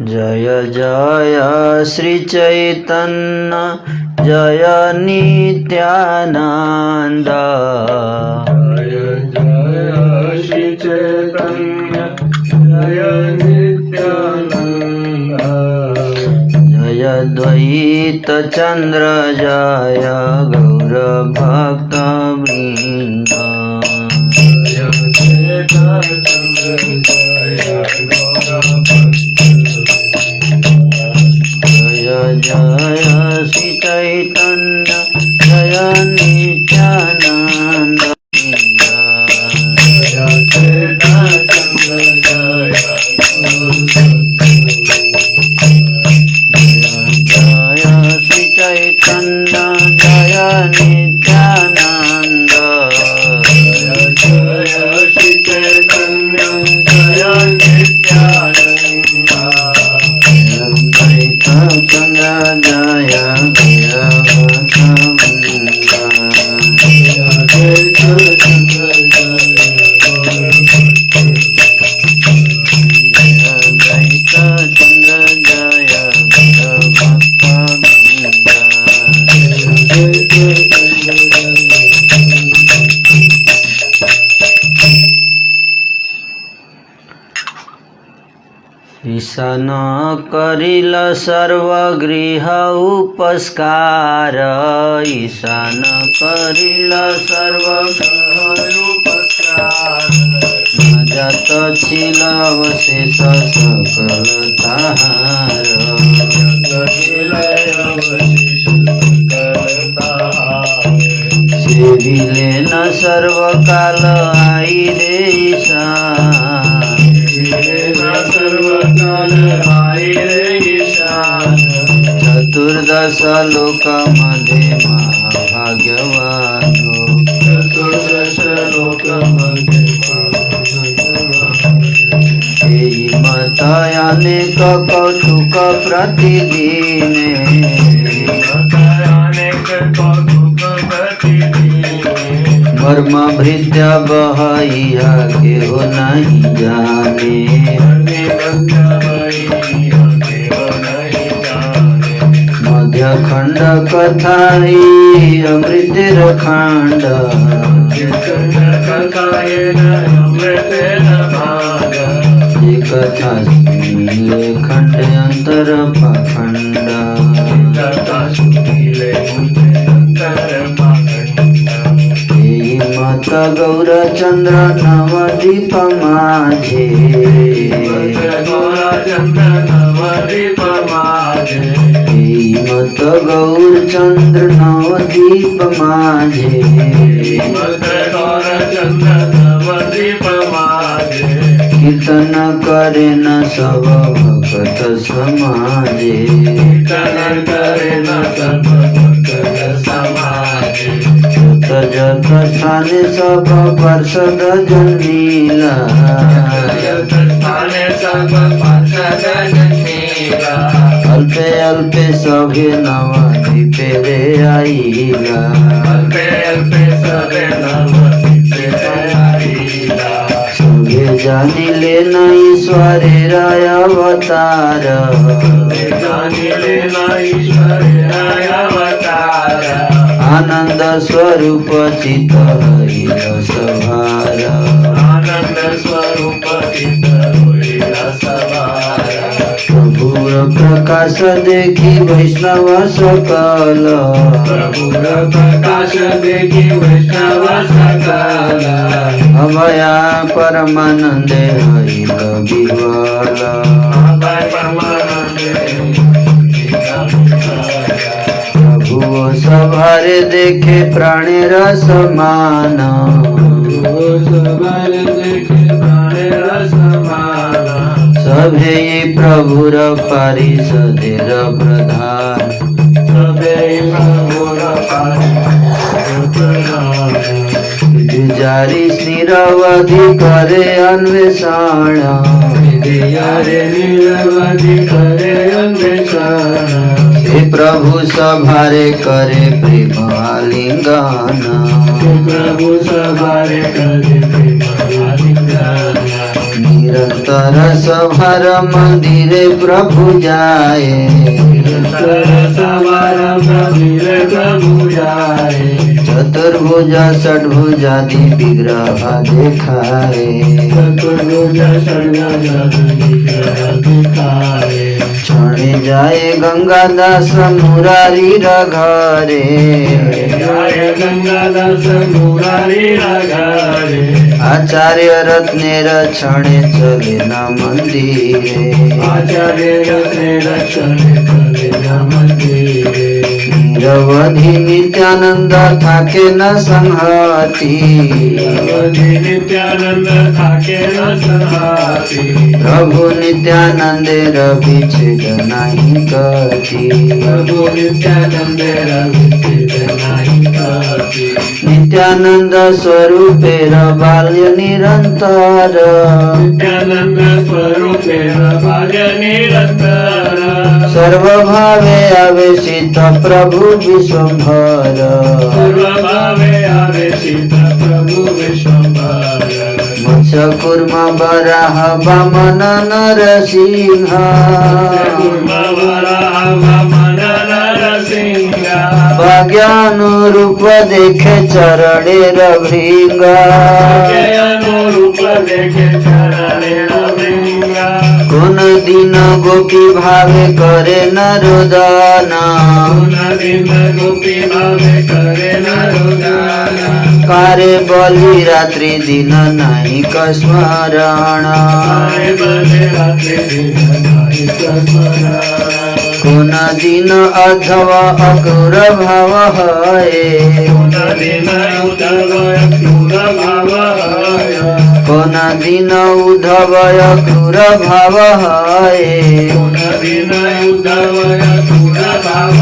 जय जय श्री चैतन्य जय नित्यानंद। जय जय श्री चैतन्य जय नित्यानंद। जय द्वैत चंद्र जय गौर भक्त वृंद। जय द्वैत चंद्र जय गौर भक्त। जय जय श्री चैतन्य जय नित्यानंद। जय द्वैत चंद्र जय जय श्री चैतन्य जय नित्यानंद। जय श्री चैतन्य जय नित्यानंद। द्वैत चंद्र जय भगवत वृंद। द्वैत चंद्र द्वैत चंद्र जय भगवत वृंद। ईशान करिल सर्वगृह उपस्कार। ईशान करिल सर्वगृह उपस्कार। न जात छिल अवशेष सकल ताहार। सेविले न सर्वकाल आई रे ईशान। चतुर्दश लोक मध्ये महाभाग्यवान। चतुर्दश लोक मध्ये मत अनेक कौतुक प्रतिदिने। मर्म भृत्य बहैया के हो नहीं जाने। मध्य खंड कथाई अमृत खंड। ये कथा सुनिले खंड अंतर पाखंड। मत गौर चंद्र नवदीप माझे। मत गौर चंद्र नवदीप माझे। कीर्तन करे न सब भक्त समाजे। जत स्थाने सब पार्षद जन्मीला। अल्पे अल्पे सभे नवदीपे रे आईला। सभे जानिले न ईश्वरेर अवतार। आनंद स्वरूप चित हरिल सभार। प्रभुर प्रकाश देखी वैष्णव सकल। अभया परमानंदे हरिल विह्वल। प्रभु सभारे देखे प्राणेर समान। सभे प्रभुर पारिषदेर प्रधान। जारी निरवधि करे अन्वेषण। हे प्रभु सभारे करे प्रेम आलिंगन। निरंतर सभार मंदिरे प्रभु जाए, सवार मंदिर प्रभु जाए, चतुर्भुज षड्भुजादि विग्रह देखाए, चतुर्भुज षड्भुज दिखाए, क्षण जाए गंगादास मुरारी घरे, जय गंगादास मुरारी घरे, आचार्य रत्नेर क्षणे चले न मंदिरे, आचार्य रत्ने रक्षणे चले न मंदिरे, निरवधि नित्यानंद थाके न संहति, अवधि नित्यानंद थाके न संहाति, प्रभु नित्यानंदेर विच्छेद नहीं कति, प्रभु नित्यानंद रविचित नहीं कति, नित्यानंद स्वरूपेर बाल्य निरंतर, नित्यानंद स्वरूपे बाल्य निरंतर, सर्वभावे आवेशित प्रभु विश्वंभर, सर्वभावे आवेशित प्रभु विश्वंभर, मत्स्य कूर्म वराह वामन नरसिंह, वराह वामन नरसिंह, भाग्यानुरूप देखे चरणेर भृंग, अनुरूप देखे चरणेर भृंग, कोन दिन गोपी भावे करे न रोदन, दिन गोपी भावे करे न रोदन, कारे बलि रात्रि दिन नहीं स्मरण, बले रात्रि दिन नहीं स्मरण, कोन दिन अथवा अक्रूर भाव है, दिन उद्धव क्रूर भाव है, कोन दिन उद्धव क्रूर भाव है, दिन उद्धव क्रूर भाव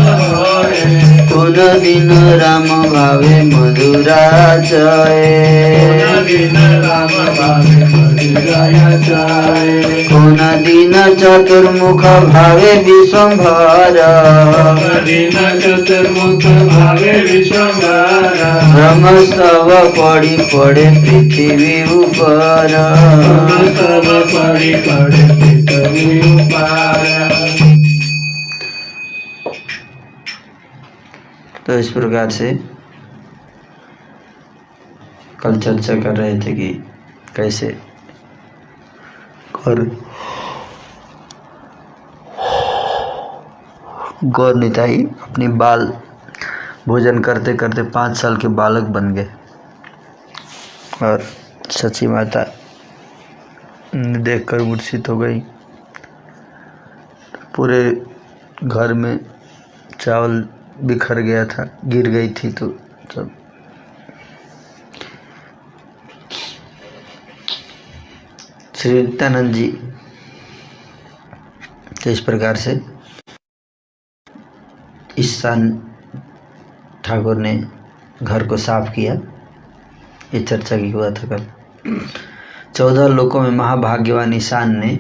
है, कोन दिन राम भावे मधुरा जय, दिन राम भावे मधुराया जाए, कोन दिन चतुर्मुख भावे विश्वंभर, दिन चतुर्मुख भावे विश्वंभर, ब्रह्मस्तव पड़ी पड़े पृथ्वी ऊपर, सब पड़ी पड़े पृथ्वी ऊपर। तो इस प्रकार से कल चर्चा कर रहे थे कि कैसे गौर निताई अपनी बाल भोजन करते करते 5 साल के बालक बन गए और सची माता देखकर मूर्छित हो गई। पूरे घर में चावल बिखर गया था, गिर गई थी तो सब श्री नित्यानंद जी तो इस प्रकार से ईशान ठाकुर ने घर को साफ किया। ये चर्चा की हुआ था कल। 14 लोकों में महाभाग्यवान ईशान ने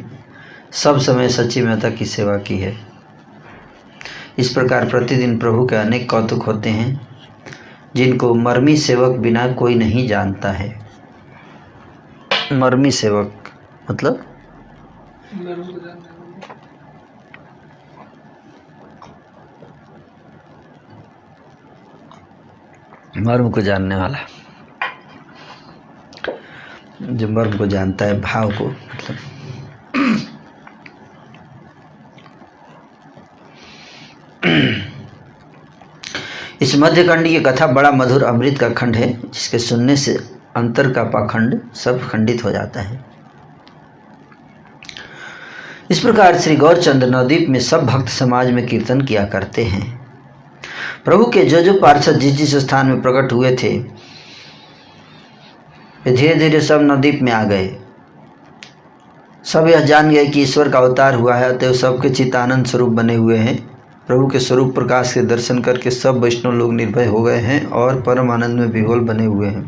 सब समय सच्ची माता की सेवा की है। इस प्रकार प्रतिदिन प्रभु के अनेक कौतुक होते हैं जिनको मर्मी सेवक बिना कोई नहीं जानता है। मर्मी सेवक मतलब मर्म को जानने वाला, जो मर्म को जानता है, भाव को मतलब। इस मध्यखंड की कथा बड़ा मधुर अमृत का खंड है जिसके सुनने से अंतर का पाखंड सब खंडित हो जाता है। इस प्रकार श्री गौरचंद्र नवद्वीप में सब भक्त समाज में कीर्तन किया करते हैं। प्रभु के जो पार्षद जिस स्थान में प्रकट हुए थे वे धीरे धीरे सब नवद्वीप में आ गए। सब यह जान गए कि ईश्वर का अवतार हुआ है, अतएव सबके चित्तानंद स्वरूप बने हुए हैं। प्रभु के स्वरूप प्रकाश के दर्शन करके सब वैष्णव लोग निर्भय हो गए हैं और परम आनंद में विह्वल बने हुए हैं।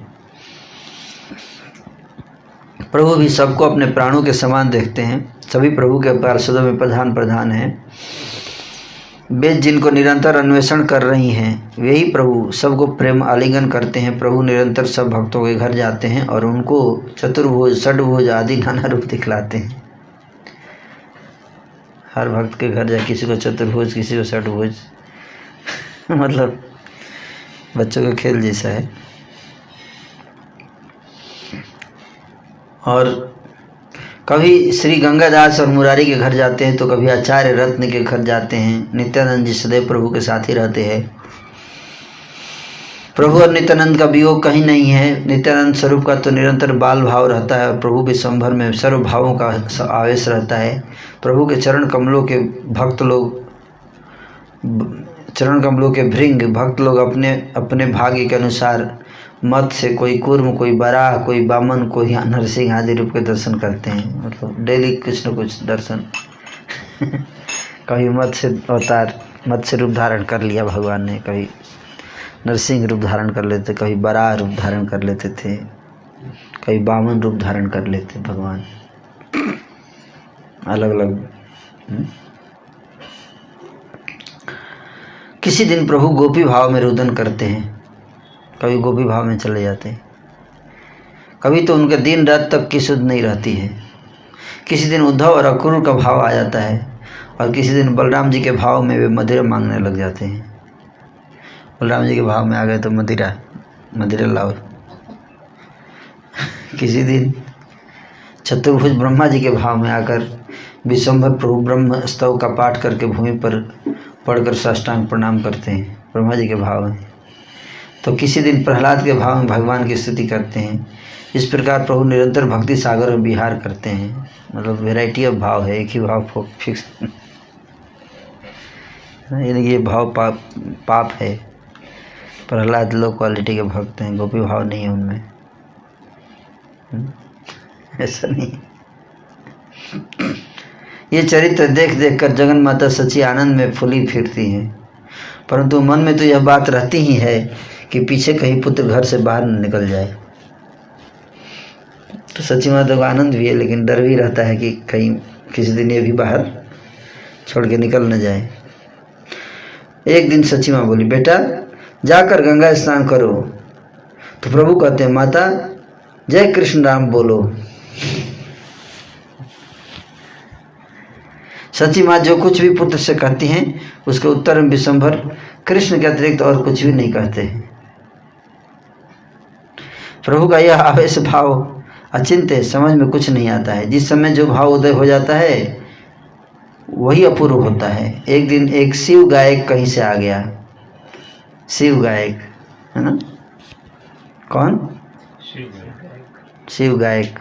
प्रभु भी सबको अपने प्राणों के समान देखते हैं। सभी प्रभु के पार्षदों में प्रधान हैं। वे जिनको निरंतर अन्वेषण कर रही हैं वही प्रभु सबको प्रेम आलिंगन करते हैं। प्रभु निरंतर सब भक्तों के घर जाते हैं और उनको चतुर्भुज षड्भुज आदि नाना रूप दिखलाते हैं। हर भक्त के घर जाए, किसी को चतुर्भुज किसी को षड्भुज मतलब बच्चों के खेल जैसा है। और कभी श्री गंगादास और मुरारी के घर जाते हैं तो कभी आचार्य रत्न के घर जाते हैं। नित्यानंद जी सदैव प्रभु के साथ ही रहते हैं। प्रभु और नित्यानंद का वियोग कहीं नहीं है। नित्यानंद स्वरूप का तो निरंतर बाल भाव रहता है और प्रभु विश्वंभर में सर्व भावों का आवेश रहता है। प्रभु के चरण कमलों के भक्त लोग, चरण कमलों के भृंग भक्त लोग अपने अपने भाग्य के अनुसार मत से कोई कूर्म, कोई बराह, कोई बामन, कोई नरसिंह आदि रूप के दर्शन करते हैं। मतलब डेली कुछ न कुछ दर्शन कभी मत्स्य अवतार, मत्स्य रूप धारण कर लिया भगवान ने, कभी नरसिंह रूप धारण कर लेते, कभी बराह रूप धारण कर लेते थे, कभी बामन रूप धारण कर लेते भगवान, अलग अलग। किसी दिन प्रभु गोपी भाव में रुदन करते हैं, कभी गोपी भाव में चले जाते हैं। कभी तो उनके दिन रात तक की सुध नहीं रहती है। किसी दिन उद्धव और अक्रूर का भाव आ जाता है और किसी दिन बलराम जी के भाव में वे मदिरा मांगने लग जाते हैं। बलराम जी के भाव में आ गए तो मदिरा लाओ। किसी दिन चतुर्भुज ब्रह्मा जी के भाव में आकर विश्वंभर प्रभु ब्रह्म स्तव का पाठ करके भूमि पर पढ़कर साष्टांग प्रणाम करते हैं, ब्रह्मा जी के भाव में। तो किसी दिन प्रहलाद के भाव में भगवान की स्तुति करते हैं। इस प्रकार प्रभु निरंतर भक्ति सागर में विहार करते हैं। मतलब वैरायटी ऑफ भाव है, एक ही भाव फिक्स ये भाव पाप है। प्रहलाद लो क्वालिटी के भक्त हैं, गोपी भाव नहीं है उनमें, ऐसा नहीं। ये चरित्र देख देख कर जगन माता सच्ची आनंद में फूली फिरती हैं, परंतु मन में तो यह बात रहती ही है कि पीछे कहीं पुत्र घर से बाहर न निकल जाए। तो सच्ची माता को आनंद भी है लेकिन डर भी रहता है कि कहीं किसी दिन ये भी बाहर छोड़ के निकल न जाए। एक दिन सच्ची माँ बोली, बेटा जाकर गंगा स्नान करो। तो प्रभु कहते हैं, माता जय कृष्ण राम बोलो। सच्ची माँ जो कुछ भी पुत्र से कहती हैं उसके उत्तर में विश्वंभर कृष्ण के अतिरिक्त और कुछ भी नहीं कहते हैं। प्रभु का यह आवेश भाव अचिंत्य, समझ में कुछ नहीं आता है। जिस समय जो भाव उदय हो जाता है वही अपूर्व होता है। एक दिन एक शिव गायक कहीं से आ गया। शिव गायक है ना, कौन? शिव गायक।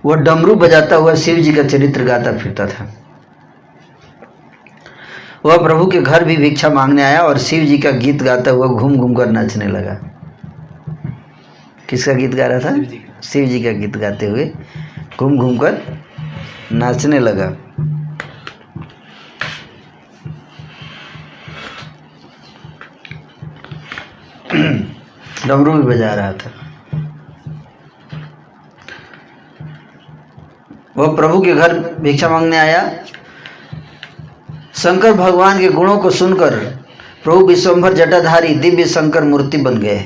वह डमरू बजाता हुआ शिव जी का चरित्र गाता फिरता था। वह प्रभु के घर भी भिक्षा मांगने आया और शिव जी का गीत गाता हुआ घूम घूम कर नाचने लगा। किसका गीत गा रहा था? शिव जी का गीत गाते हुए घूम घूम कर नाचने लगा। डमरू भी बजा रहा था। वह प्रभु के घर भिक्षा मांगने आया। शंकर भगवान के गुणों को सुनकर प्रभु विश्वंभर जटाधारी दिव्य शंकर मूर्ति बन गए।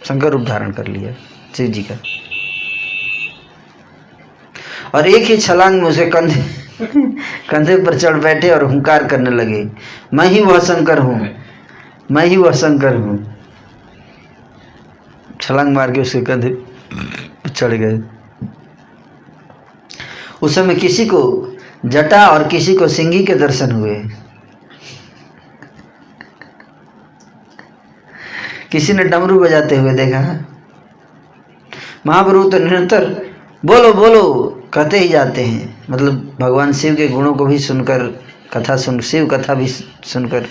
शंकर रूप धारण कर लिया शिव जी का, और एक ही छलांग में उसे कंधे पर चढ़ बैठे और हुंकार करने लगे, मैं ही वह शंकर हूँ, मैं ही वह शंकर हूँ। छलांग मार के उसके कंधे पर चढ़ गए। उस समय किसी को जटा और किसी को सिंगी के दर्शन हुए। किसी ने डमरू बजाते हुए देखा। महाप्रभु तो निरंतर बोलो बोलो कहते ही जाते हैं। मतलब भगवान शिव के गुणों को भी सुनकर, शिव कथा भी सुनकर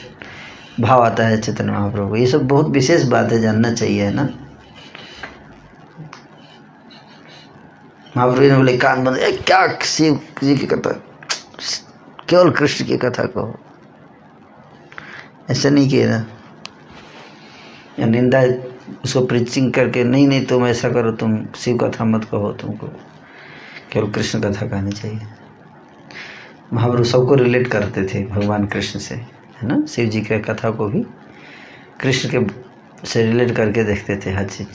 भाव आता है चैतन्य महाप्रभु को। ये सब बहुत विशेष बात है, जानना चाहिए, है ना। महाप्रभु ने बोले कान बंद, क्या शिव जी की कथा, केवल कृष्ण की कथा कहो। ऐसा नहीं किया ना, या निंदा उसको प्रीचिंग करके नहीं तुम ऐसा करो, तुम शिव कथा मत कहो, तुमको केवल कृष्ण कथा कहनी चाहिए। महाप्रभु सबको रिलेट करते थे भगवान कृष्ण से, है ना। शिव जी के कथा को भी कृष्ण के से रिलेट करके देखते थे हर चीज।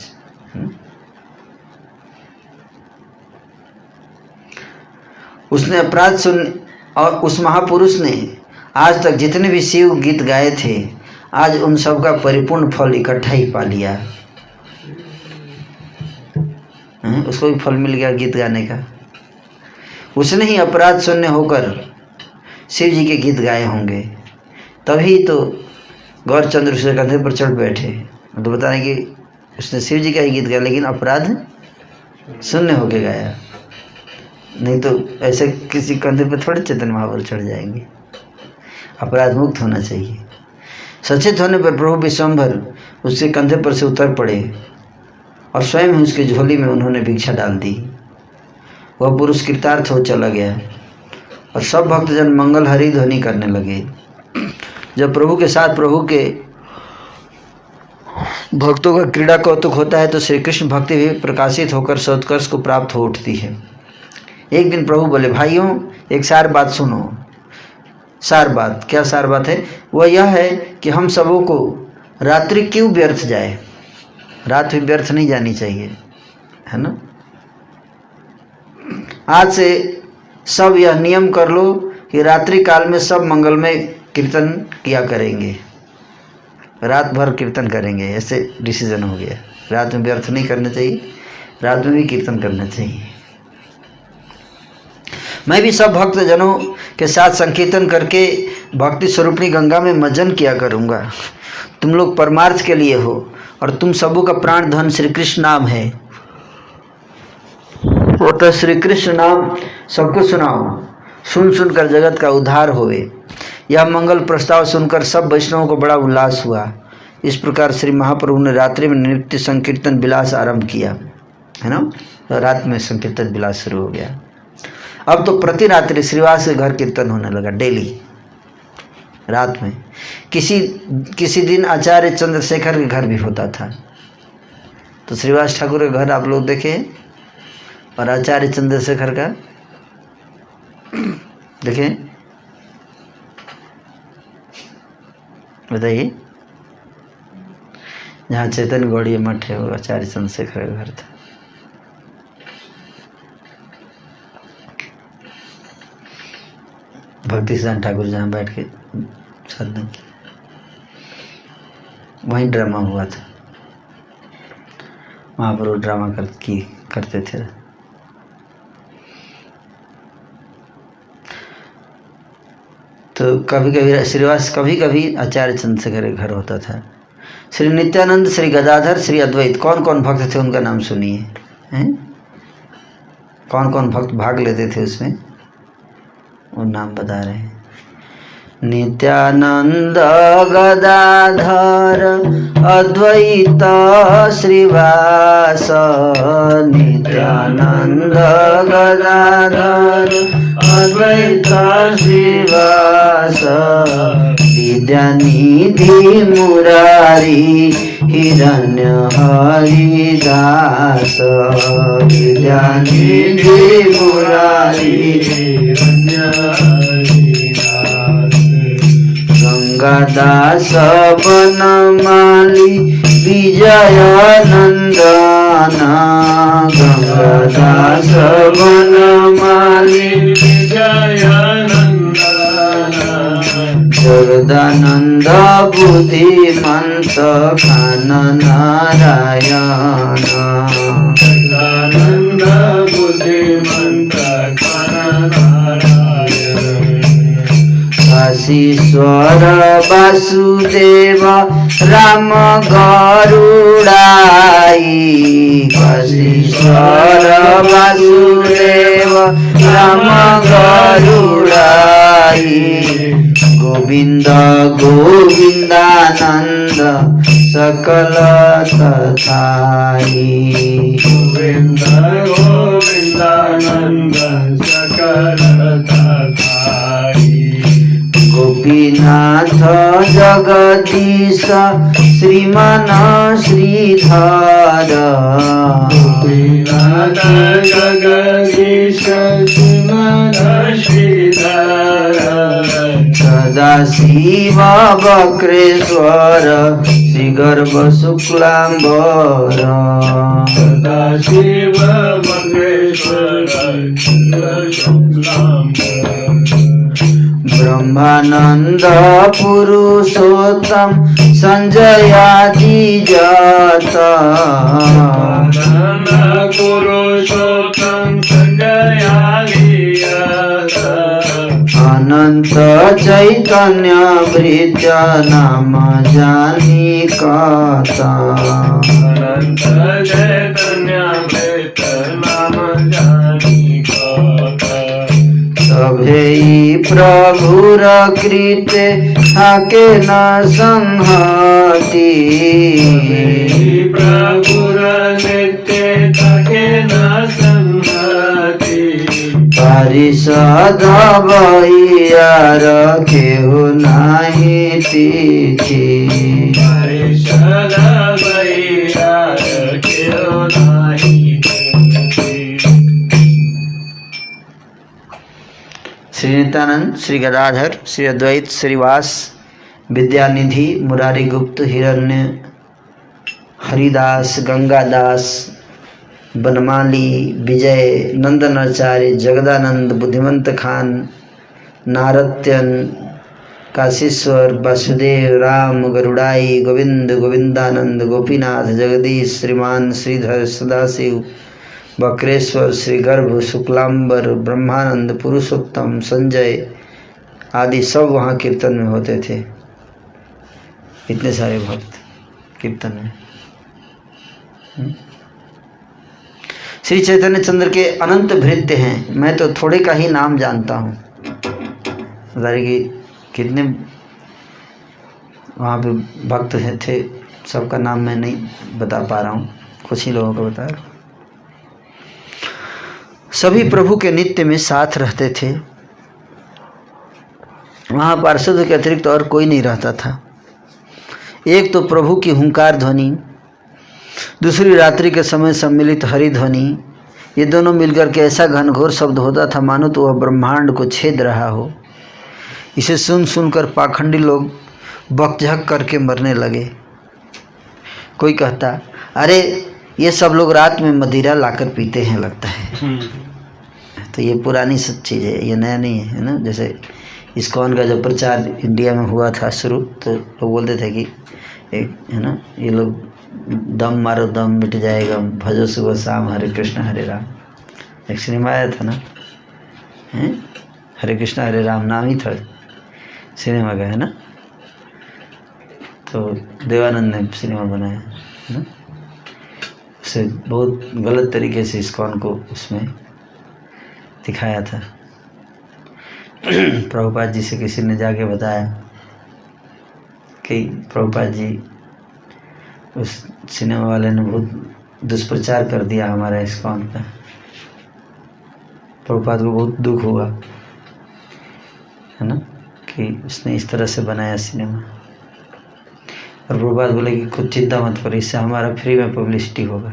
उसने अपराध सुन, और उस महापुरुष ने आज तक जितने भी शिव गीत गाए थे, आज उन सब का परिपूर्ण फल इकट्ठा ही पा लिया। उसको भी फल मिल गया गीत गाने का। उसने ही अपराध शून्य होकर शिव जी के गीत गाए होंगे, तभी तो गौरचंद्र उसके कंधे पर चढ़ बैठे। तो बता रहे कि उसने शिव जी का ही गीत गाया, लेकिन अपराध शून्य होके गाया। नहीं तो ऐसे किसी कंधे पर थोड़े चैतन्य महाप्रभु चढ़ जाएंगे। अपराध मुक्त होना चाहिए। सचेत होने पर प्रभु विश्वम्भर उसके कंधे पर से उतर पड़े और स्वयं ही उसकी झोली में उन्होंने भिक्षा डाल दी। वह पुरुष कृतार्थ हो चला गया और सब भक्तजन मंगल हरि ध्वनि करने लगे। जब प्रभु के साथ प्रभु के भक्तों का क्रीड़ा कौतुक होता है तो श्री कृष्ण भक्ति भी प्रकाशित होकर सत्कर्ष को प्राप्त हो उठती है। एक दिन प्रभु बोले, भाइयों एक सार बात सुनो। सार बात क्या? सार बात है वह यह है कि हम सबों को रात्रि क्यों व्यर्थ जाए। रात भी व्यर्थ नहीं जानी चाहिए, है ना। आज से सब यह नियम कर लो कि रात्रि काल में सब मंगलमय कीर्तन किया करेंगे, रात भर कीर्तन करेंगे। ऐसे डिसीजन हो गया। रात में व्यर्थ नहीं करना चाहिए, रात में भी कीर्तन करना चाहिए। मैं भी सब भक्त जनों के साथ संकीर्तन करके भक्ति स्वरूपणी गंगा में मज्जन किया करूँगा। तुम लोग परमार्थ के लिए हो और तुम सबों का प्राण धन श्री कृष्ण नाम है। वो तो श्री कृष्ण नाम सबको सुनाओ, सुन सुनकर जगत का उद्धार होवे। यह मंगल प्रस्ताव सुनकर सब वैष्णवों को बड़ा उल्लास हुआ। इस प्रकार श्री महाप्रभु ने रात्रि में नृत्य संकीर्तन विलास आरंभ किया, है ना। तो रात में संकीर्तन विलास शुरू हो गया। अब तो प्रति रात्रि श्रीवास के घर कीर्तन होने लगा, डेली रात में। किसी दिन आचार्य चंद्रशेखर के घर भी होता था। तो श्रीवास ठाकुर के घर आप लोग देखें और आचार्य चंद्रशेखर का देखें, बताइए। जहाँ चैतन्य गौड़ीय मठ है वो आचार्य चंद्रशेखर का घर था। भक्ति सिद्धांत ठाकुर जहाँ बैठ के साधना की, वहीं ड्रामा हुआ था। महाप्रभु ड्रामा करते थे। तो कभी कभी श्रीवास, कभी कभी आचार्य चंद्रशेखर के घर होता था। श्री नित्यानंद, श्री गदाधर, श्री अद्वैत, कौन कौन भक्त थे उनका नाम सुनिए, हैं? कौन कौन भक्त भाग लेते थे उसमें, वो नाम बता रहे हैं। नित्यानंद, गदाधर, अद्वैत, श्रीवास। नित्यानंद, गदाधर, अद्वैत, श्रीवास। विद्यानिधि, मुरारी, हिरण्य हरिदास। विद्यानिधि, मुरारी, हिरण्य हरिदास। गंगादास, बनमाली, विजयानंदन। गंगादास, बनमाली, विजयानंदन। जगदानंद, बुद्धिमंत, खान नारायण। जगदानंद, बुद्धिमंत, खान नारायण। काशीश्वर, वासुदेव, राम गरुड़ाई। काशीश्वर, वासुदेव, राम गरुड़ाई। गोविंद, गोविंदानंद, सकल तथाई। गोविंद, गोविंदानंद, सकल तथाई। गोपीनाथ जगदीश श्रीमान श्रीधर गोपीनाथ जगदीश श्रीमान श्रीधर सदा शिव वक्रेश्वर श्रीगर्भ शुक्लांबर सदा शिव महेश्वर ब्रह्मानंद पुरुषोत्तम संजयादि जत पुरुषोत्तम संजयादियत अनंत चैतन्य वृत्य नाम जानी कथा अनंत चैतन्य मृत नाम जानी कथा सभे प्रभुर कृते थाके न संहति प्रभुर नित्य थाके न संहति परिषद भैयार केहु नाही तिथि परिषद भैयार केहु नाही तिथि। श्री नित्यानंद, श्री गदाधर, श्री अद्वैत, श्रीवास, विद्यानिधि, मुरारी गुप्त, हिरण्य, हरिदास, गंगादास, बनमाली, विजय, नंदनाचार्य, जगदानंद, बुद्धिमंत खान, नारत्यन, काशीश्वर, वासुदेव, राम, गरुड़ाई, गोविंद, गोविंदानंद, गोपीनाथ, जगदीश, श्रीमान, श्रीधर, सदाशिव, वक्रेश्वर, श्रीगर्भ, शुक्लांबर, ब्रह्मानंद, पुरुषोत्तम, संजय आदि सब वहाँ कीर्तन में होते थे। इतने सारे भक्त कीर्तन में। श्री चैतन्य चंद्र के अनंत भृत्य हैं। मैं तो थोड़े का ही नाम जानता हूँ, कि कितने वहाँ पे भक्त थे, सबका नाम मैं नहीं बता पा रहा हूँ, कुछ ही लोगों को बता रहा हूँ। सभी प्रभु के नित्य में साथ रहते थे। वहाँ पार्षदों के अतिरिक्त और कोई नहीं रहता था। एक तो प्रभु की हुंकार ध्वनि, दूसरी रात्रि के समय सम्मिलित हरि ध्वनि, ये दोनों मिलकर के ऐसा घनघोर शब्द होता था मानो तो वह ब्रह्मांड को छेद रहा हो। इसे सुन सुनकर पाखंडी लोग बकझक करके मरने लगे। कोई कहता, अरे ये सब लोग रात में मदिरा लाकर पीते हैं लगता है। तो ये पुरानी सब चीज़ है, ये नया नहीं है ना। जैसे इस्कॉन का जब प्रचार इंडिया में हुआ था शुरू, तो लोग बोलते थे कि एक है ना, ये लोग दम मारो दम मिट जाएगा, भजो सुबह शाम हरे कृष्ण हरे राम। एक सिनेमा आया था ना, हैं, हरे कृष्ण हरे राम नाम ही था सिनेमा का, है ना। तो देवानंद ने सिनेमा बनाया है ना, उसे बहुत गलत तरीके से इस्कॉन को उसमें दिखाया था। प्रभुपाद जी से किसी ने जाके बताया कि प्रभुपाद जी, उस सिनेमा वाले ने बहुत दुष्प्रचार कर दिया हमारा इस्कॉन का। प्रभुपाद को बहुत दुख हुआ, है ना, कि उसने इस तरह से बनाया सिनेमा। और प्रभुपाद बोले कि कुछ चिंता मत करो, इससे हमारा फ्री में पब्लिसिटी होगा।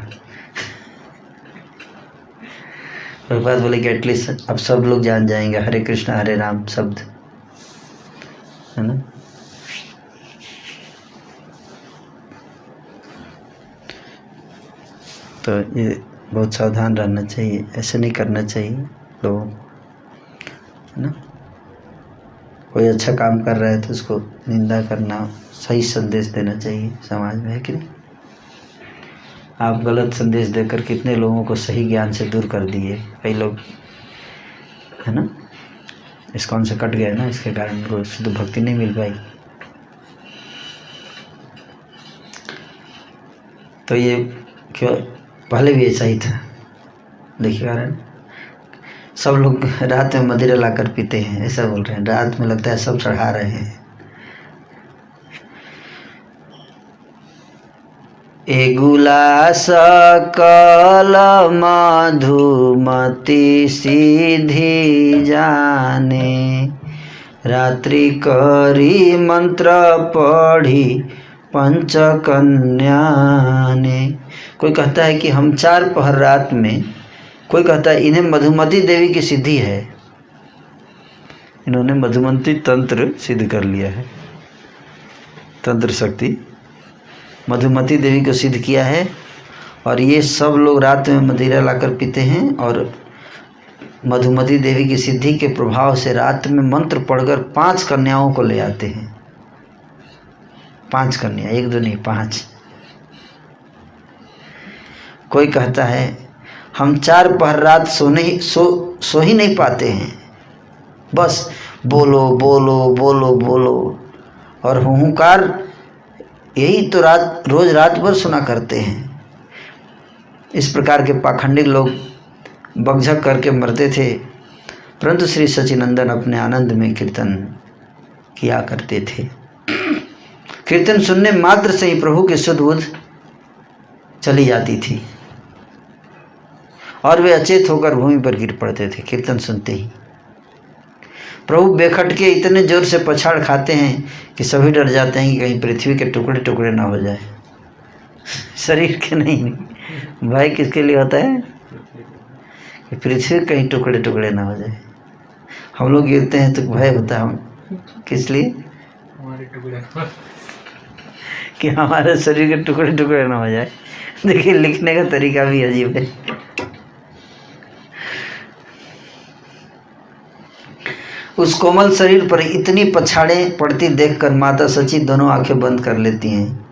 प्रभुपाद बोले कि एटलीस्ट अब सब लोग जान जाएंगे हरे कृष्ण हरे राम शब्द, है ना। तो ये बहुत सावधान रहना चाहिए, ऐसे नहीं करना चाहिए लोगों को, है ना। कोई अच्छा काम कर रहा है तो उसको निंदा करना, सही संदेश देना चाहिए समाज में, है कि नहीं। आप गलत संदेश देकर कितने लोगों को सही ज्ञान से दूर कर दिए। कई लोग, है ना, इस्कॉन से कट गए ना, इसके कारण उनको शुद्ध भक्ति नहीं मिल पाई। तो ये क्यों, पहले भी ऐसा ही था। देखिए कारण, सब लोग रात में मदिरा लाकर पीते हैं, ऐसा बोल रहे हैं। रात में लगता है सब चढ़ा रहे हैं। एगुला सकल मधुमती सीधी जाने, रात्रि करी मंत्र पढ़ी पंचकन्या ने। कोई कहता है कि हम 4 पहर रात में, कोई कहता है इन्हें मधुमती देवी की सिद्धि है, इन्होंने मधुमती तंत्र सिद्ध कर लिया है, तंत्र शक्ति मधुमती देवी को सिद्ध किया है। और ये सब लोग रात में मदिरा लाकर पीते हैं और मधुमती देवी की सिद्धि के प्रभाव से रात में मंत्र पढ़कर 5 कन्याओं को ले आते हैं। 5 कन्या, 1 2 नहीं 5। कोई कहता है हम 4 पहर रात सो ही नहीं पाते हैं, बस बोलो बोलो बोलो बोलो और हुंकार यही तो रोज रात भर सुना करते हैं। इस प्रकार के पाखंडी लोग बकझक करके मरते थे, परंतु श्री सच्चिनंदन अपने आनंद में कीर्तन किया करते थे। कीर्तन सुनने मात्र से ही प्रभु की शुद्ध बुद्ध चली जाती थी और वे अचेत होकर भूमि पर गिर पड़ते थे कीर्तन सुनते ही। प्रभु बेखट के इतने जोर से पछाड़ खाते हैं कि सभी डर जाते हैं कि कहीं पृथ्वी के टुकड़े टुकड़े ना हो जाए। शरीर के नहीं, भय किसके लिए होता है कि पृथ्वी कहीं टुकड़े टुकड़े ना हो जाए। हम लोग गिरते हैं तो भय होता है, हम किस लिए, हमारे टुकड़े कि हमारे शरीर के टुकड़े टुकड़े ना हो जाए। देखिए लिखने का तरीका भी अजीब है। उस कोमल शरीर पर इतनी पछाड़ें पड़ती देखकर माता सची दोनों आंखें बंद कर लेती हैं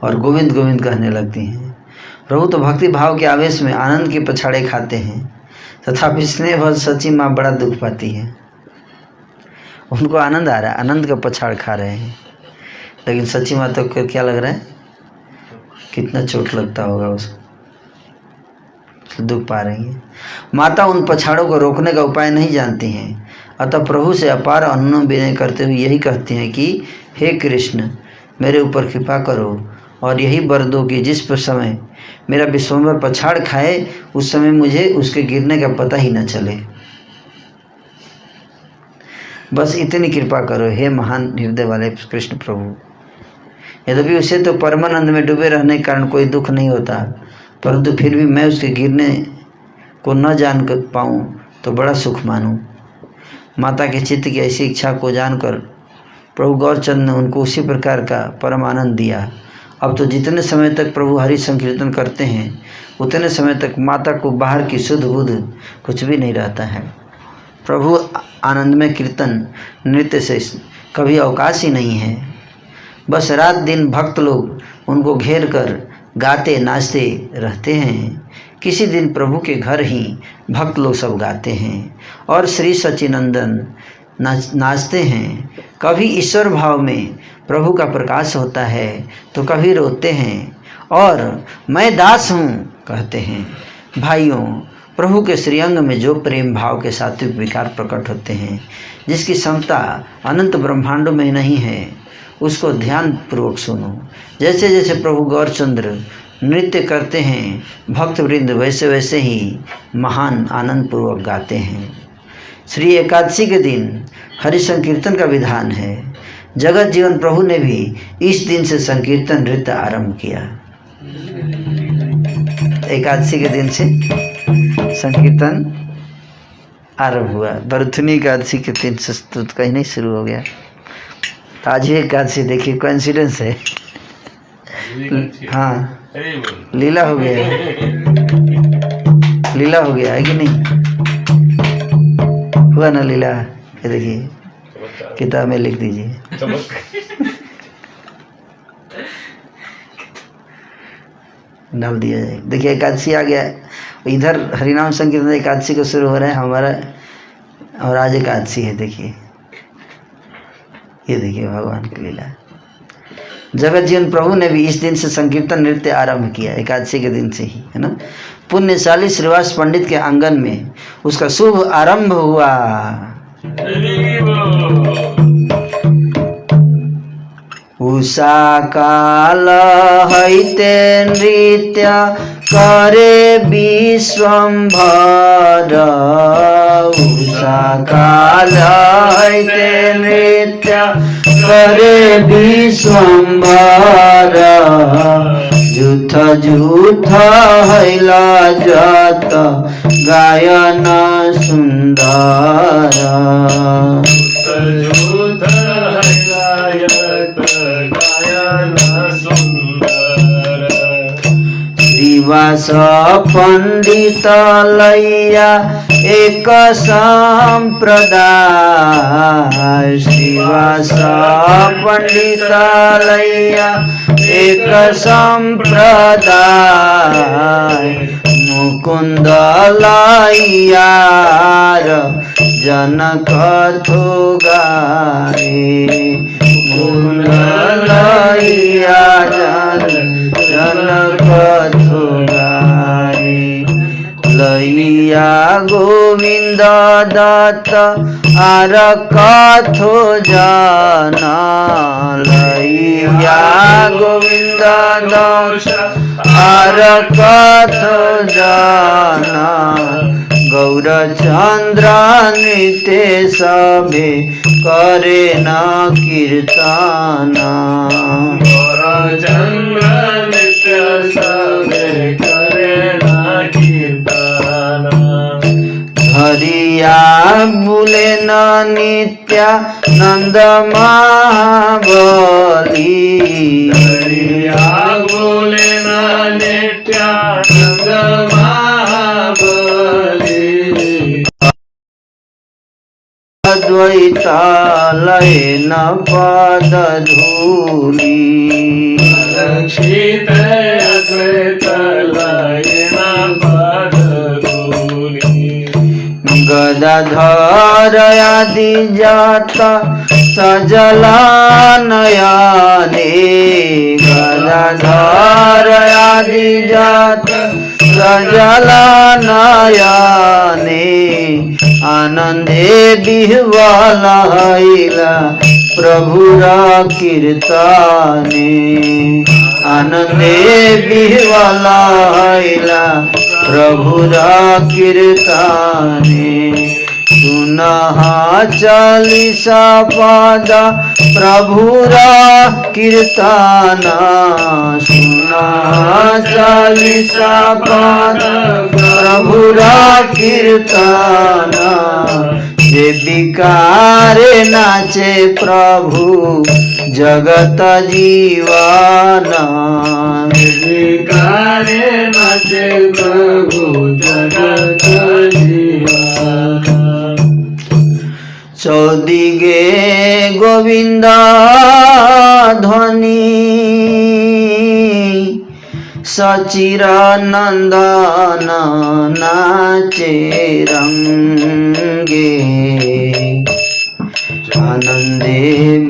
और गोविंद गोविंद कहने लगती हैं। प्रभु तो भक्ति भाव के आवेश में आनंद की पछाड़े खाते हैं, तथापि स्नेहवश सची माँ बड़ा दुख पाती है। उनको आनंद आ रहा है, आनंद का पछाड़ खा रहे हैं, लेकिन सची माता को क्या लग रहा है, कितना चोट लगता होगा उसको, दुख पा रही है। माता उन पछाड़ों को रोकने का उपाय नहीं जानती हैं, अतः प्रभु से अपार अनुनय विनय करते हुए यही कहती हैं कि हे कृष्ण, मेरे ऊपर कृपा करो और यही वर दो कि जिस पर समय मेरा विश्वम्भर पछाड़ खाए उस समय मुझे उसके गिरने का पता ही न चले। बस इतनी कृपा करो हे महान हृदय वाले कृष्ण प्रभु। यद्यपि उसे तो परमानंद में डूबे रहने के कारण कोई दुख नहीं होता, परंतु फिर भी मैं उसके गिरने को न जान कर पाऊँ तो बड़ा सुख मानूं। माता के चित्त की ऐसी इच्छा को जानकर प्रभु गौरचंद ने उनको उसी प्रकार का परम आनंद दिया। अब तो जितने समय तक प्रभु हरि संकीर्तन करते हैं उतने समय तक माता को बाहर की शुद्ध बुद्ध कुछ भी नहीं रहता है। प्रभु आनंद में कीर्तन नृत्य से कभी अवकाश ही नहीं है। बस रात दिन भक्त लोग उनको घेर कर गाते नाचते रहते हैं। किसी दिन प्रभु के घर ही भक्त लोग सब गाते हैं और श्री सच्चिनंदन नाचते हैं। कभी ईश्वर भाव में प्रभु का प्रकाश होता है तो कभी रोते हैं और मैं दास हूँ कहते हैं। भाइयों, प्रभु के श्रीअंग में जो प्रेम भाव के सात्विक विकार प्रकट होते हैं, जिसकी क्षमता अनंत ब्रह्मांडों में नहीं है, उसको ध्यान पूर्वक सुनो। जैसे जैसे प्रभु गौरचंद्र नृत्य करते हैं, भक्त वृंद वैसे वैसे ही महान आनंद पूर्वक गाते हैं। श्री एकादशी के दिन हरि संकीर्तन का विधान है। जगत जीवन प्रभु ने भी इस दिन से संकीर्तन नृत्य आरंभ किया। एकादशी के दिन से संकीर्तन आरंभ हुआ। भरथुनी एकादशी के दिन से तो कहीं नहीं शुरू हो गया। आज ही एकादशी, देखिए कोइंसिडेंस है। हाँ, लीला हो गया है, लीला हो गया है कि नहीं हुआ ना लीला। ये देखिए किताब में लिख दीजिए। डाल दिया जाए। देखिए एकादशी आ गया, इधर हरिनाम संकीर्तन एकादशी को शुरू हो रहा है हमारा, और आज एकादशी है। देखिए ये देखिए भगवान की लीला। जगत जीवन प्रभु ने भी इस दिन से संकीर्तन नृत्य आरंभ किया, एकादशी के दिन से ही, है ना। पुण्यशाली श्रीवास पंडित के आंगन में उसका शुभ आरंभ हुआ। उषा काल हईते नृत्य करे विश्वम्भर उषा कालैते नृत्य करे विश्वम्भर जुथ जुथ हैला जत गायन सुन्दर युद्ध हैलायत गायन सुन्दर श्रीवास पंडित लैया एक संप्रदाय श्रीवास पंडित लैया एक संप्रदाय मुकुंद लैयार जनक गाए मुकुंद लैया जनक गाए लैया गोविंद दत्त आर कथो जन लैया गोविंद दत्त आर कथो जन गौरचंद्र नृत्य सभे करे न कीर्तन गौरचंद्र नृत्य सभे करे न कीर्तन हरिया बुले न नित्यानंद महाबली हरिया बोले न नित्यानंद महाबली अद्वैतालय न पद धूली रक्षित अद्वैतालय न पद धूली गदाधर आदि जात सजला नयने गदाधर आदि जात सजला नयने आनंदे बिह्वल हैला प्रभुर कीर्तने आनंदे बिह्वल हैला प्रभुर कीर्तने सुनः चालीसा पद प्रभुर कीर्तन सुनः चालीसा पद प्रभुर कीर्तन जे विकारे नाचे प्रभु जगत जीवन विकारे नाचे प्रभु जगत जीवन चौदिगे गोविंद ध्वनि सचिर नंदन नाचे रंगे आनंदे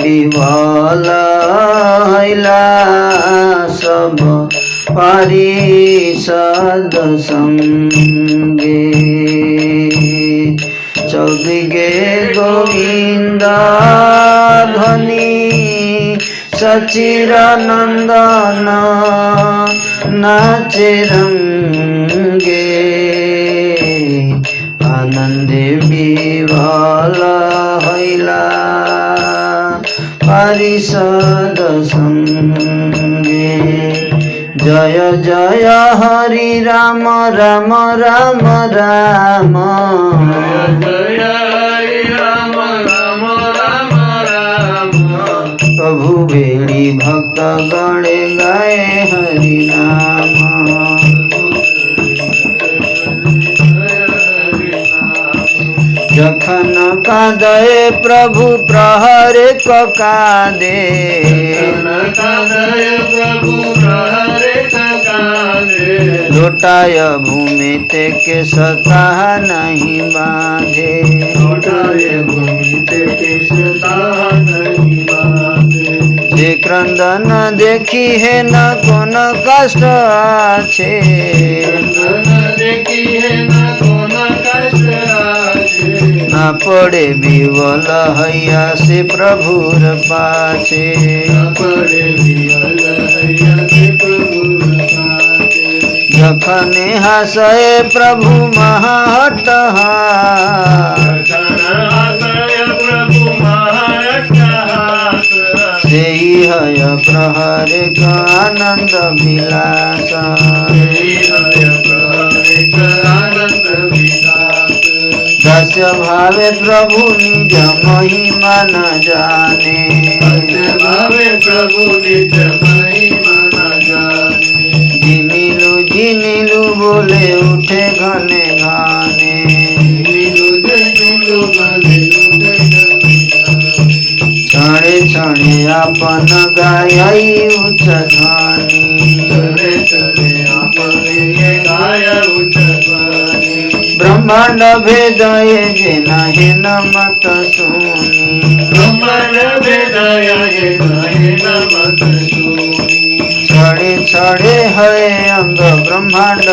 विवल हैला सब परिषद संगे चौदिगे गोविंद ध्वनि सचिर नंदन नाचे रंगे आनंदे विवल हैला परिषद संगे जय जय हरि राम राम राम राम जय हरि राम राम राम राम प्रभु बेड़ी भक्त गणे गाए हरि नाम जखन कादे प्रभु प्रहर कादे प्रभु प्रहरे कादे लोटाय भूमि ते के सता नहीं बांधे लोटाय भूमि ते सता नहीं बांधे जे क्रंदन देखी है न कोन कष्ट आछे देखी है न कोन कष्ट आछे न पड़े बिवल हैया से प्रभुर पाछे पड़े बिवल हैया से प्रभुर पाछे जखने हसए प्रभु महाअट्टहास जखन हसय प्रभु महाअट्टहास सेई हय प्रहर आनंद विलास हय प्रहरिक आनंद विलास दस्य भावे प्रभु निज महिमा न जाने सत्य भावे प्रभु निज महिमा न जाने जिनिलु बोले उठे घने घाने मिलु जनु बले लुटे क्षणे क्षणे अपन गायई उच्च ध्वनि चले चले आपने गाय उच्च ध्वनि ब्रह्मांड भेदय जे नहे न मत सुनी ब्रह्मांड भेदय हे नहे न मत सुनी छड़े छड़े है अंग ब्रह्मांड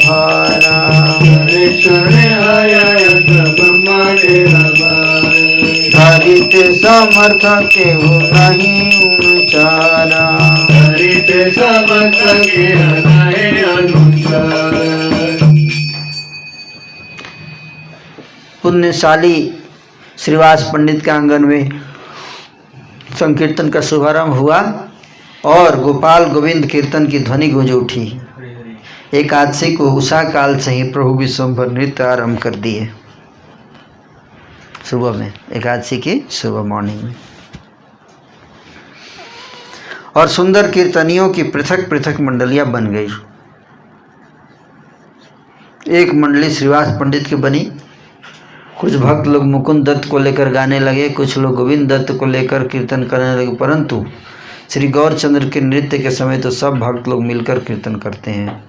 भरा चले चले हय अंग ब्रह्मांड रबार हरित समर्थ केहू नहीं उचारा हरित समर्थ के नहे अनुसार पुण्यशाली श्रीवास पंडित के आंगन में संकीर्तन का शुभारंभ हुआ और गोपाल गोविंद कीर्तन की ध्वनि गूंज उठी। एकादशी को उषा काल से ही प्रभु विश्वम्भर नृत्य आरंभ कर दिए। सुबह में एकादशी की सुबह मॉर्निंग में और सुंदर कीर्तनियों की पृथक पृथक मंडलियां बन गई। एक मंडली श्रीवास पंडित की बनी, कुछ भक्त लोग मुकुंद दत्त को लेकर गाने लगे, कुछ लोग गोविंद दत्त को लेकर कीर्तन करने लगे। परंतु श्री गौरचंद्र के नृत्य के समय तो सब भक्त लोग मिलकर कीर्तन करते हैं।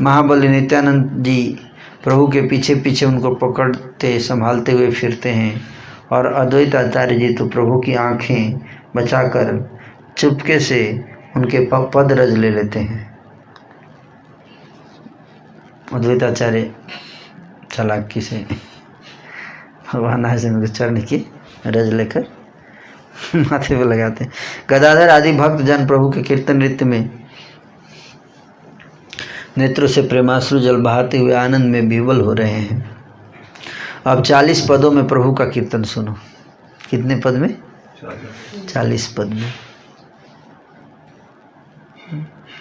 महाबली नित्यानंद जी प्रभु के पीछे पीछे उनको पकड़ते संभालते हुए फिरते हैं और अद्वैत आचार्य जी तो प्रभु की आंखें बचाकर चुपके से उनके पद रज ले लेते हैं। अद्वैत आचार्य चालाकी से भगवान उनके चरण की रज लेकर माथे पे लगाते हैं। गदाधर आदि भक्त जन प्रभु के कीर्तन नृत्य में नेत्रों से प्रेमाश्रु जल बहाते हुए आनंद में विह्वल हो रहे हैं। अब 40 पदों में प्रभु का कीर्तन सुनो। कितने पद में? 40 पद में।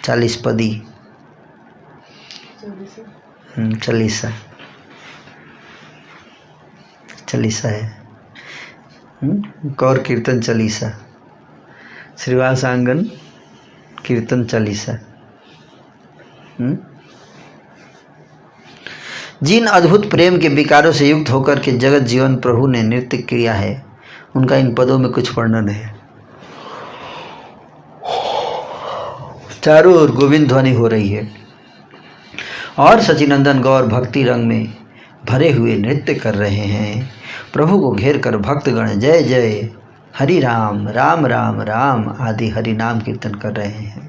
40 पदी चालीसा चालीसा है। कौर कीर्तन चालीसा, श्रीवास आंगन कीर्तन चालीसा। जिन अद्भुत प्रेम के विकारों से युक्त होकर के जगत जीवन प्रभु ने नृत्य किया है, उनका इन पदों में कुछ वर्णन है। चारों ओर गोविंद ध्वनि हो रही है और सचिनंदन गौर भक्ति रंग में भरे हुए नृत्य कर रहे हैं। प्रभु को घेर कर भक्तगण जय जय हरि राम राम राम राम आदि हरि नाम कीर्तन कर रहे हैं।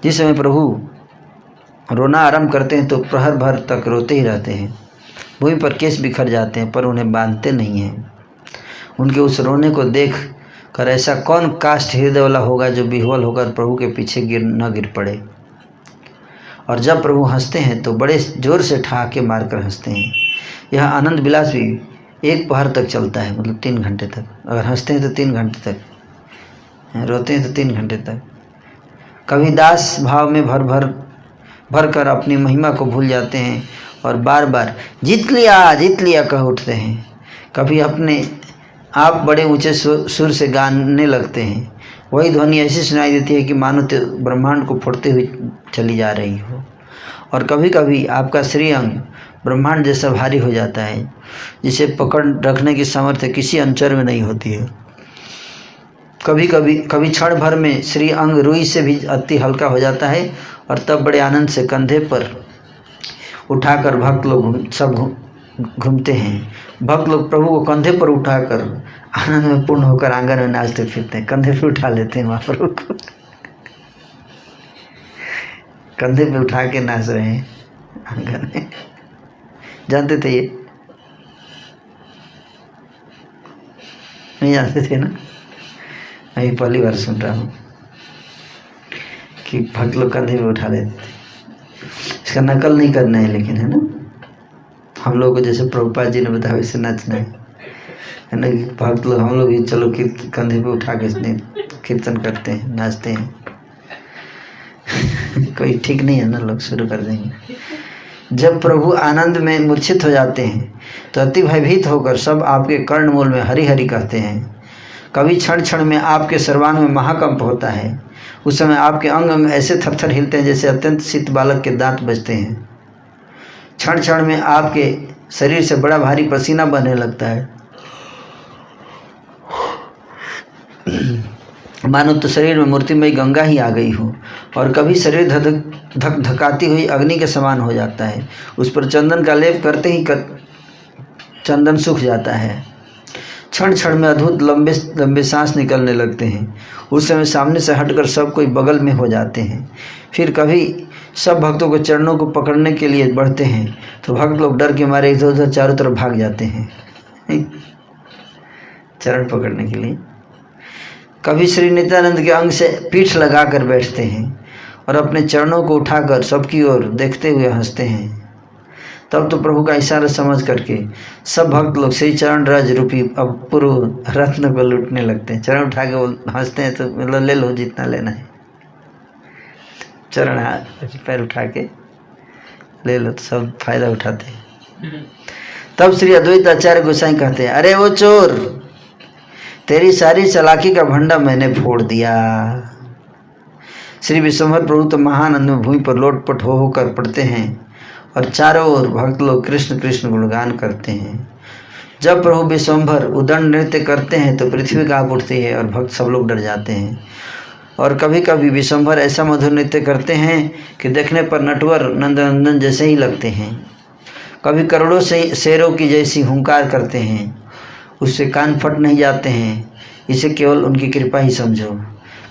जिस समय प्रभु रोना आरंभ करते हैं तो प्रहर भर तक रोते ही रहते हैं। भूमि पर केस बिखर जाते हैं पर उन्हें बांधते नहीं हैं। उनके उस रोने को देख कर ऐसा कौन काष्ठ हृदय वाला होगा जो विह्वल होकर प्रभु के पीछे गिर पड़े। और जब प्रभु हंसते हैं तो बड़े जोर से ठहाके मारकर हंसते हैं। यह आनंद विलास भी एक पहर तक चलता है, मतलब 3 घंटे तक। अगर हंसते हैं तो 3 घंटे तक, रोते हैं तो 3 घंटे तक। कभी दास भाव में भर कर अपनी महिमा को भूल जाते हैं और बार बार जीत लिया कह उठते हैं। कभी अपने आप बड़े ऊंचे सुर से गाने लगते हैं। वही ध्वनि ऐसी सुनाई देती है कि मानो तो ब्रह्मांड को फोड़ते हुए चली जा रही हो। और कभी कभी आपका श्रीअंग ब्रह्मांड जैसा भारी हो जाता है, जिसे पकड़ रखने की सामर्थ्य किसी अंचर में नहीं होती है। कभी क्षण भर में श्री अंग रुई से भी अति हल्का हो जाता है और तब बड़े आनंद से कंधे पर उठाकर भक्त लोग सब घूमते हैं। भक्त लोग प्रभु को कंधे पर उठाकर आनंद में पूर्ण होकर आंगन में नाचते फिरते हैं। कंधे पे उठा लेते हैं महाप्रभु को, कंधे पे उठा के नाच रहे हैं आंगन में। जानते थे ये? नहीं जानते थे ना? मैं भी पहली बार सुन रहा हूँ कि भक्त लोग कंधे पे उठा लेते थे। इसका नकल नहीं करना है लेकिन, है ना, हम लोग को जैसे प्रभुपाद जी ने बताया वैसे नाचना है ना, कि भक्त लोग हम लोग भी चलो कंधे पे उठा के कीर्तन करते हैं, नाचते हैं। कोई ठीक नहीं है ना, लोग शुरू कर देंगे। जब प्रभु आनंद में मूर्छित हो जाते हैं तो अति भयभीत होकर सब आपके कर्णमूल में हरि हरि कहते हैं। कभी क्षण क्षण में आपके सर्वांग में महाकंप होता है। उस समय आपके अंग अंग ऐसे थरथर हिलते हैं जैसे अत्यंत शीत बालक के दांत बजते हैं। क्षण क्षण में आपके शरीर से बड़ा भारी पसीना बहने लगता है, मानो तो शरीर में मूर्तिमय गंगा ही आ गई हो। और कभी शरीर धक धकाती हुई अग्नि के समान हो जाता है। उस पर चंदन का लेप करते ही चंदन सूख जाता है। क्षण क्षण में अद्भुत लंबे लंबे सांस निकलने लगते हैं। उस समय सामने से हटकर सब कोई बगल में हो जाते हैं। फिर कभी सब भक्तों को चरणों को पकड़ने के लिए बढ़ते हैं तो भक्त लोग डर के मारे इधर उधर चारों तरफ भाग जाते हैं चरण पकड़ने के लिए। कभी श्री नित्यानंद के अंग से पीठ लगा कर बैठते हैं और अपने चरणों को उठाकर सबकी ओर देखते हुए हंसते हैं। तब तो प्रभु का इशारा समझ करके सब भक्त लोग श्री चरण रज रूपी अब पूर्व रत्न को लूटने लगते हैं। चरण उठा के हंसते हैं तो मतलब ले लो जितना लेना है, चरण पैर उठा के ले लो तो सब फायदा उठाते हैं। तब श्री अद्वैत आचार्य गोसाई कहते हैं, अरे वो चोर, तेरी सारी चालाकी का भंडा मैंने फोड़ दिया। श्री विश्वम्भर प्रभु तो महानंद में भूमि पर लोटपट हो होकर पड़ते हैं और चारों ओर भक्त लोग कृष्ण कृष्ण गुणगान करते हैं। जब प्रभु विश्वम्भर उदंड नृत्य करते हैं तो पृथ्वी कांप उठती है और भक्त सब लोग डर जाते हैं। और कभी कभी विश्वम्भर ऐसा मधुर नृत्य करते हैं कि देखने पर नटवर नंदनंदन जैसे ही लगते हैं। कभी करोड़ों से शेरों की जैसी हुंकार करते हैं, उससे कान फट नहीं जाते हैं। इसे केवल उनकी कृपा ही समझो।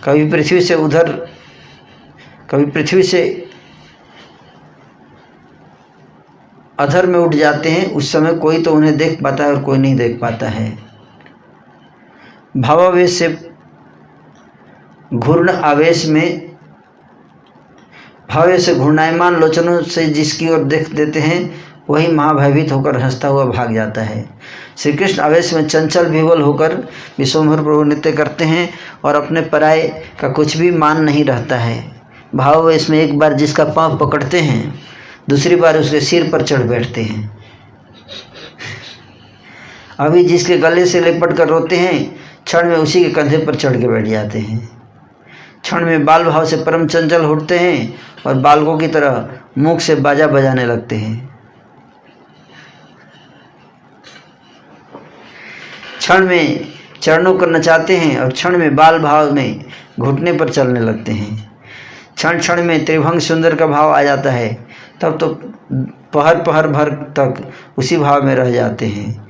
कभी पृथ्वी से अधर में उठ जाते हैं। उस समय कोई तो उन्हें देख पाता है और कोई नहीं देख पाता है। भावावेश से घूर्णायमान लोचनों से जिसकी ओर देख देते हैं वही महाभयभीत होकर हंसता हुआ भाग जाता है। श्री कृष्ण आवेश में चंचल विवल होकर विश्वम्भर प्रभु नृत्य करते हैं और अपने पराये का कुछ भी मान नहीं रहता है। भावावेश में एक बार जिसका पांव पकड़ते हैं दूसरी बार उसके सिर पर चढ़ बैठते हैं। अभी जिसके गले से लिपट कर रोते हैं क्षण में उसी के कंधे पर चढ़ के बैठ जाते हैं। क्षण में बाल भाव से परम चंचल उठते हैं और बालकों की तरह मुख से बाजा बजाने लगते हैं। क्षण में चरणों को नचाते हैं और क्षण में बाल भाव में घुटने पर चलने लगते हैं। क्षण क्षण में त्रिभंग सुंदर का भाव आ जाता है। तब तो पहर पहर भर तक उसी भाव में रह जाते हैं।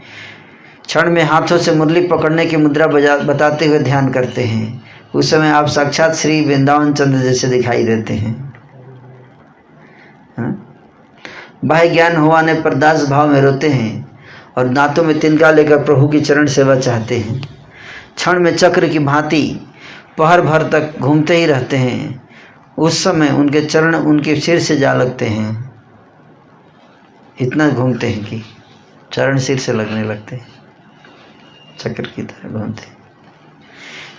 क्षण में हाथों से मुरली पकड़ने की मुद्रा बताते हुए ध्यान करते हैं। उस समय आप साक्षात श्री वृंदावन चंद्र जैसे दिखाई देते हैं। बाह्य ज्ञान होने पर दास भाव में रोते हैं और दांतों में तिनका लेकर प्रभु की चरण सेवा चाहते हैं। क्षण में चक्र की भांति पहर भर तक घूमते ही रहते हैं। उस समय उनके चरण उनके सिर से जा लगते हैं। इतना घूमते हैं कि चरण सिर से लगने लगते हैं, चक्र की तरह घूमते हैं।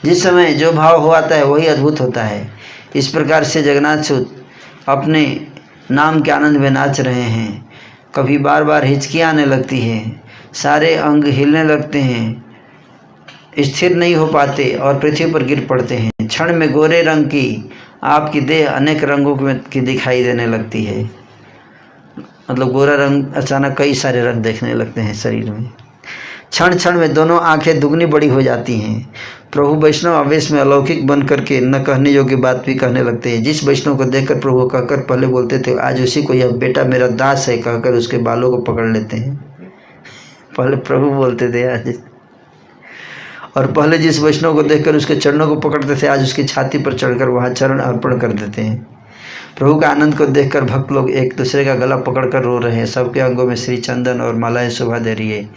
जिस समय जो भाव हो आता है वही अद्भुत होता है। इस प्रकार से जगन्नाथ सूत अपने नाम के आनंद में नाच रहे हैं। कभी बार बार हिचकियाँ आने लगती है, सारे अंग हिलने लगते हैं, स्थिर नहीं हो पाते और पृथ्वी पर गिर पड़ते हैं। क्षण में गोरे रंग की आपकी देह अनेक रंगों की दिखाई देने लगती है। मतलब गोरा रंग अचानक कई सारे रंग देखने लगते हैं शरीर में। क्षण क्षण में दोनों आंखें दुगनी बड़ी हो जाती हैं। प्रभु वैष्णव आवेश में अलौकिक बन करके न कहने योग्य बात भी कहने लगते हैं। जिस वैष्णव को देखकर प्रभु कहकर पहले बोलते थे आज उसी को यह बेटा मेरा दास है कहकर उसके बालों को पकड़ लेते हैं। पहले प्रभु बोलते थे आज, और पहले जिस वैष्णव को देखकर उसके चरणों को पकड़ते थे आज उसकी छाती पर चढ़कर वहाँ चरण अर्पण कर देते हैं। प्रभु का आनंद को देखकर भक्त लोग एक दूसरे का गला पकड़कर रो रहे हैं। सबके अंगों में श्री चंदन और मालाएं शोभा दे रही है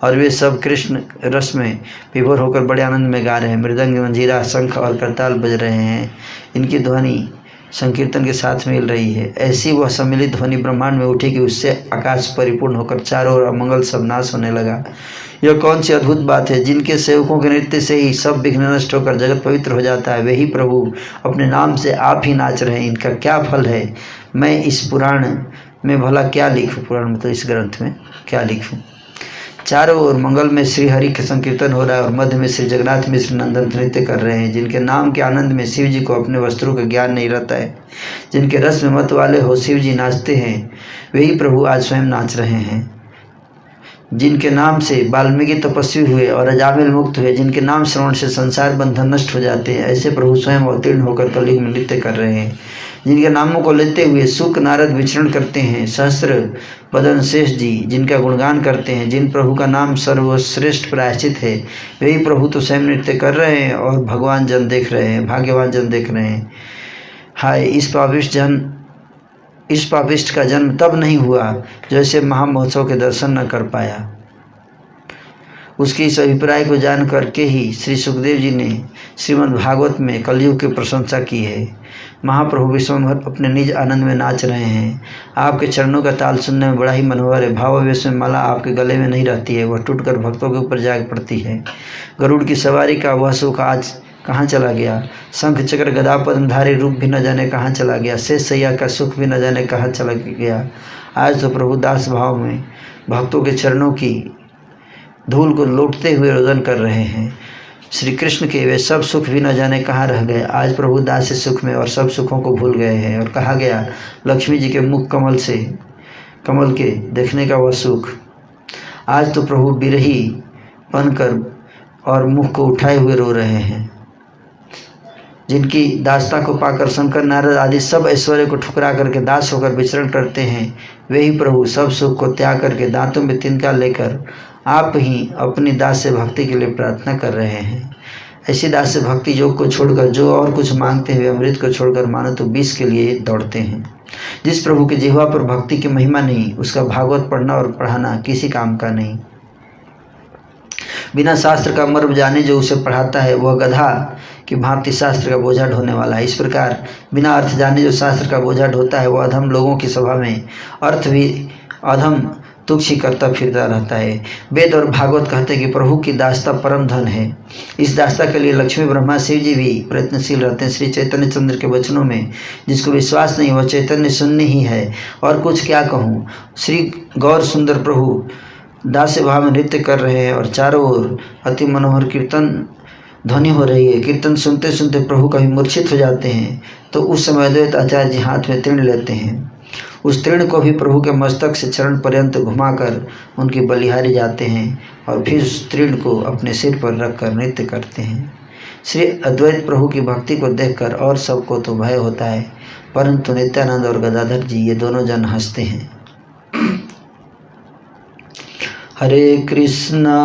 और वे सब कृष्ण रस में विभोर होकर बड़े आनंद में गा रहे हैं। मृदंग, मंजीरा, शंख और करताल बज रहे हैं। इनकी ध्वनि संकीर्तन के साथ मिल रही है। ऐसी वह सम्मिलित ध्वनि ब्रह्मांड में उठी कि उससे आकाश परिपूर्ण होकर चारों ओर अमंगल सब नाश होने लगा। यह कौन सी अद्भुत बात है! जिनके सेवकों के नृत्य से ही सब विघ्न नष्ट होकर जगत पवित्र हो जाता है, वे ही प्रभु अपने नाम से आप ही नाच रहे हैं। इनका क्या फल है! मैं इस पुराण में भला क्या लिखूं? पुराण मतलब इस ग्रंथ में क्या लिखूं? चारों ओर मंगल में श्री हरि का संकीर्तन हो रहा है और मध्य में श्री जगन्नाथ मिश्र नंदन नृत्य कर रहे हैं। जिनके नाम के आनंद में शिव जी को अपने वस्त्रों का ज्ञान नहीं रहता है, जिनके रस में मत वाले हो शिव जी नाचते हैं, वही प्रभु आज स्वयं नाच रहे हैं। जिनके नाम से वाल्मीकि तपस्वी हुए और अजामिल मुक्त हुए, जिनके नाम श्रवण से संसार बंधन नष्ट हो जाते हैं, ऐसे प्रभु स्वयं अवतीर्ण होकर कलयुग में नृत्य कर रहे हैं। जिनके नामों को लेते हुए शुक नारद विचरण करते हैं, सहस्त्र बदन शेष जी जिनका गुणगान करते हैं, जिन प्रभु का नाम सर्वश्रेष्ठ प्रायश्चित है, वही प्रभु तो स्वयं नृत्य कर रहे हैं और भगवान जन देख रहे हैं, भाग्यवान जन देख रहे हैं। हाय, इस पापिष्ट का जन्म तब नहीं हुआ जो ऐसे महामहोत्सव के दर्शन न कर पाया। उसके इस अभिप्राय को जान करके ही श्री सुखदेव जी ने श्रीमद् भागवत में कलयुग की प्रशंसा की है। महाप्रभु विश्वभर अपने निज आनंद में नाच रहे हैं। आपके चरणों का ताल सुनने में बड़ा ही मनोहर है। भावावेश में माला आपके गले में नहीं रहती है, वह टूटकर भक्तों के ऊपर जा पड़ती है। गरुड़ की सवारी का वह सुख आज कहाँ चला गया? शंख चक्र गदा पद्मधारी रूप भी न जाने कहाँ चला गया। शेष सैया का सुख भी न जाने कहाँ चला गया। आज तो प्रभु दास भाव में भक्तों के चरणों की धूल को लौटते हुए रोदन कर रहे हैं। श्री कृष्ण के वे सब सुख भी न जाने कहाँ रह गए। आज प्रभु दास से सुख में और सब सुखों को भूल गए हैं। और कहा गया, लक्ष्मी जी के मुख कमल के देखने का वह सुख। आज तो प्रभु बिरही बनकर और मुख को उठाए हुए रो रहे हैं। जिनकी दासता को पाकर शंकर नारद आदि सब ऐश्वर्य को ठुकरा करके दास होकर विचरण करते हैं, वही प्रभु सब सुख को त्याग करके दांतों में तिनका लेकर आप ही अपनी दास से भक्ति के लिए प्रार्थना कर रहे हैं। ऐसी दास से भक्ति योग को छोड़कर जो और कुछ मांगते हुए अमृत को छोड़कर मानो तो विष के लिए दौड़ते हैं। जिस प्रभु की जिह्वा पर भक्ति की महिमा नहीं, उसका भागवत पढ़ना और पढ़ाना किसी काम का नहीं। बिना शास्त्र का मर्म जाने जो उसे पढ़ाता है, वह गधा कि भांति शास्त्र का बोझा ढोने वाला है। इस प्रकार बिना अर्थ जाने जो शास्त्र का बोझा ढोता है, वह अधम लोगों की सभा में अर्थ भी अधम तुच्छ ही करता फिरता रहता है। वेद और भागवत कहते हैं कि प्रभु की दासता परम धन है। इस दासता के लिए लक्ष्मी ब्रह्मा शिव जी भी प्रयत्नशील रहते हैं। श्री चैतन्य चंद्र के वचनों में जिसको विश्वास नहीं, वह चैतन्य शून्य ही है। और कुछ क्या कहूँ। श्री गौर सुंदर प्रभु दास्य भाव में नृत्य कर रहे हैं और चारों ओर अति मनोहर कीर्तन ध्वनि हो रही है। कीर्तन सुनते सुनते प्रभु कभी मूर्छित हो जाते हैं, तो उस समय अद्वैत आचार्य जी हाथ में तृण लेते हैं। उस तृण को भी प्रभु के मस्तक से चरण पर्यंत घुमाकर उनकी बलिहारी जाते हैं और फिर उस तृण को अपने सिर पर रखकर नृत्य करते हैं। श्री अद्वैत प्रभु की भक्ति को देखकर और सबको तो भय होता है, परंतु नित्यानंद और गदाधर जी ये दोनों जन हंसते हैं। हरे कृष्णा